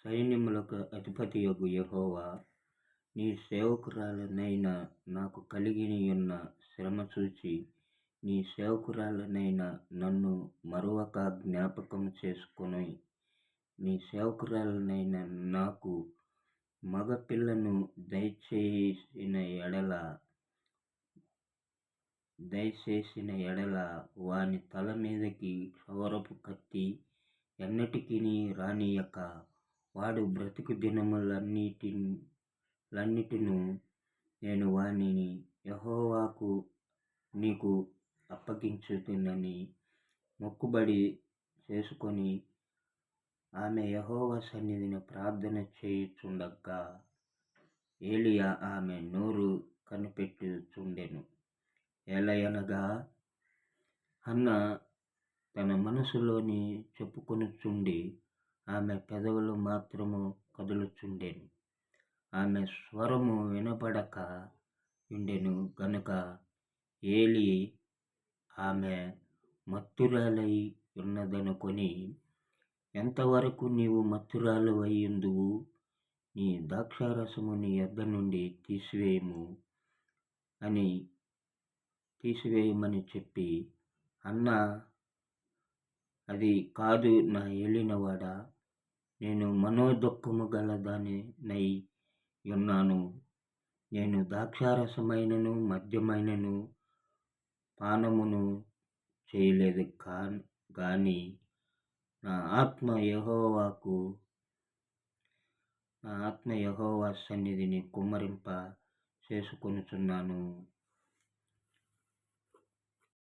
సైన్యములకు అధిపతియగు యెహోవా, నీ సేవకురాలినైన నాకు కలిగియున్న శ్రమ చూచి, నీ సేవకురాలినైన నన్ను మరువక జ్ఞాపకము చేసుకొని, నీ సేవకురాలినైన నాకు మగపిల్లను దయచేసిన ఎడల వాని తల మీదికి క్షౌరపు కత్తి ఎన్నటికినీ రానియ్యక, వాడు బ్రతుకు దినములన్నిటిను నేను వానిని యెహోవాకు నీకు అప్పగించుదునని మొక్కుబడి చేసుకొని, ఆమె యెహోవా సన్నిధిని ప్రార్థన చేయుచుండగా ఏలీయా ఆమె నోరు కనిపెట్టుచుండెను. ఏలయనగా హన్నా తన మనసులోని చెప్పుకొనుచుండి, ఆమె పెదవులు మాత్రము కదులుచుండెను. ఆమె స్వరము వినబడక యుండెను గనుక ఏలీ ఆమె మత్తురాలై ఉన్నదనుకొని, ఎంతవరకు నీవు మత్తురాలివై యుందువు? నీ ద్రాక్షారసము నీ యొద్ద నుండి తీసివేయమని చెప్పి, హన్నా, అది కాదు నా ఏలినవాడా, నేను మనోదుఃఖము గలదానినై యున్నాను. నేను ద్రాక్షారసమైనను మద్యమైనను పానమును చేయలేదు గాని నా ఆత్మ యెహోవా సన్నిధిని కుమ్మరింప చేసుకొనుచున్నాను.